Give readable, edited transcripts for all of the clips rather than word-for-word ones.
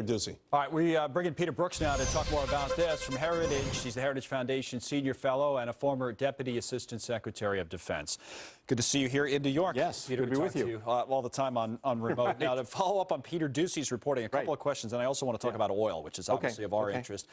Peter Ducey. All right, we bring in Peter Brookes now to talk more about this from Heritage. He's the Heritage Foundation Senior Fellow and a former Deputy Assistant Secretary of Defense. Good to see you here in New York. Yes, Peter, good to be with you. All the time on remote. Right. Now, to follow up on Peter Ducey's reporting, a couple of questions, and I also want to talk about oil, which is obviously of our interest.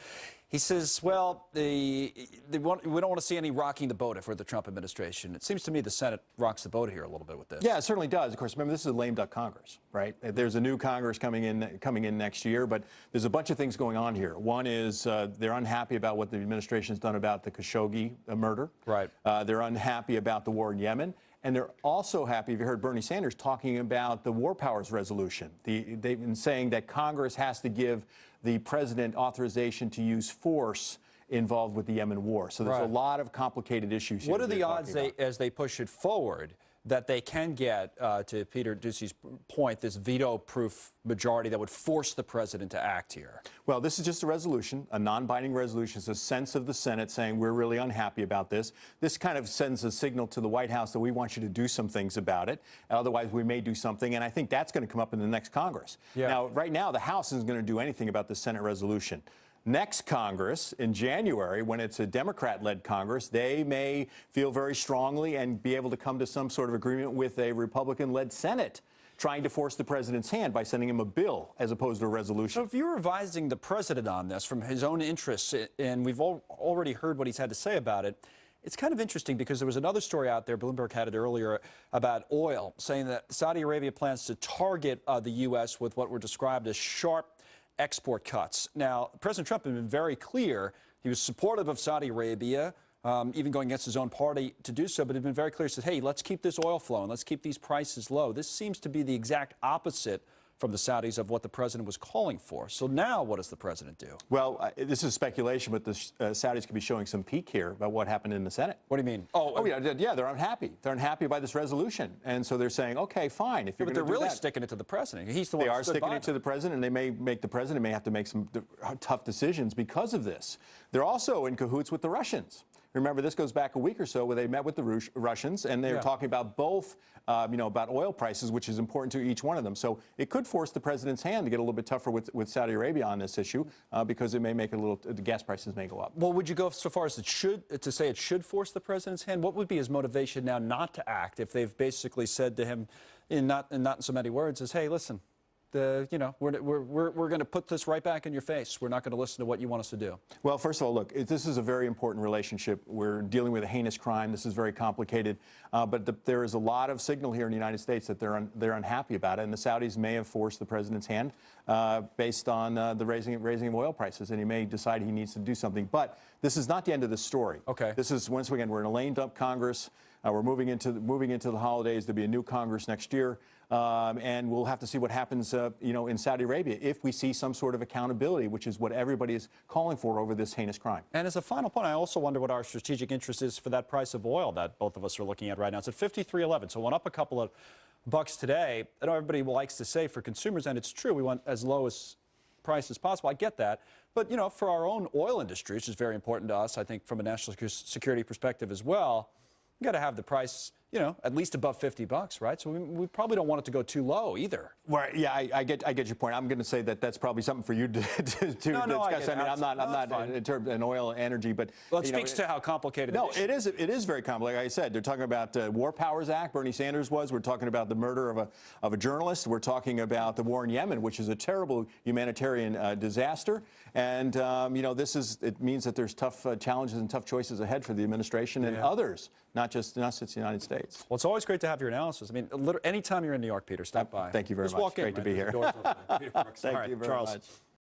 He says, well, we don't want to see any rocking the boat for the Trump administration. It seems to me the Senate rocks the boat here a little bit with this. Yeah, it certainly does. Of course, remember, this is a lame duck Congress, right? There's a new Congress coming in next year, but there's a bunch of things going on here. One is they're unhappy about what the administration's done about the Khashoggi murder. Right. They're unhappy about the war in Yemen. And they're also happy, if you heard Bernie Sanders talking about the war powers resolution. They've been saying that Congress has to give the president authorization to use force involved with the Yemen war. So there's a lot of complicated issues here. What are the odds as they push it forward that they can get, to Peter Ducey's point, this veto-proof majority that would force the president to act here? Well, this is just a resolution, a non-binding resolution. It's a sense of the Senate saying we're really unhappy about this. This kind of sends a signal to the White House that we want you to do some things about it. Otherwise, we may do something, and I think that's going to come up in the next Congress. Yeah. Now, right now, the House isn't going to do anything about the Senate resolution. Next Congress, in January, when it's a Democrat-led Congress, they may feel very strongly and be able to come to some sort of agreement with a Republican-led Senate, trying to force the president's hand by sending him a bill as opposed to a resolution. So if you're advising the president on this from his own interests, and we've already heard what he's had to say about it, it's kind of interesting because there was another story out there, Bloomberg had it earlier, about oil, saying that Saudi Arabia plans to target the U.S. with what were described as sharp export cuts. Now, President Trump has been very clear. He was supportive of Saudi Arabia, even going against his own party to do so, but he's been very clear. He said, hey, let's keep this oil flowing. Let's keep these prices low. This seems to be the exact opposite from the Saudis of what the president was calling for. So now what does the president do? Well, this is speculation, but the Saudis could be showing some peek here about what happened in the Senate. What do you mean? Yeah, they're unhappy. They're unhappy by this resolution. And so they're saying, okay, fine. If you're but they're really sticking it to the president. He's the one They are sticking it to the president, and they may make the president may have to make some tough decisions because of this. They're also in cahoots with the Russians. Remember, this goes back a week or so where they met with the Russians, and they're talking about both, about oil prices, which is important to each one of them. So it could force the president's hand to get a little bit tougher with Saudi Arabia on this issue because it may make it the gas prices may go up. Well, would you go so far as to say it should force the president's hand? What would be his motivation now not to act if they've basically said to him, not in so many words, is, hey, listen, we're going to put this right back in your face. We're not going to listen to what you want us to do. Well, first of all, look, this is a very important relationship. We're dealing with a heinous crime. This is very complicated. But there is a lot of signal here in the United States that they're unhappy about it. And the Saudis may have forced the president's hand based on the raising of oil prices. And he may decide he needs to do something. But this is not the end of the story. Okay. This is, once again, we're in a lame duck Congress. We're moving into the holidays. There'll be a new Congress next year. And we'll have to see what happens, in Saudi Arabia if we see some sort of accountability, which is what everybody is calling for over this heinous crime. And as a final point, I also wonder what our strategic interest is for that price of oil that both of us are looking at right now. It's at $53.11, so it went up a couple of bucks today. I know everybody likes to say for consumers, and it's true, we want as low as price as possible. I get that. But, for our own oil industry, which is very important to us, I think from a national security perspective as well, you got to have the price, at least above $50, right? So we probably don't want it to go too low either. Right. Yeah, I get your point. I'm going to say that that's probably something for you to discuss. I mean, I'm not in terms of oil and energy, but it speaks to how complicated. No, it is very complicated. Like I said, they're talking about the War Powers Act. Bernie Sanders was. We're talking about the murder of a journalist. We're talking about the war in Yemen, which is a terrible humanitarian disaster. And it means that there's tough challenges and tough choices ahead for the administration and others, not just the United States. Well, it's always great to have your analysis. I mean, anytime you're in New York, Peter, stop by. Thank you very much. Walk in, great to be here. Peter Brookes. Thank you very much.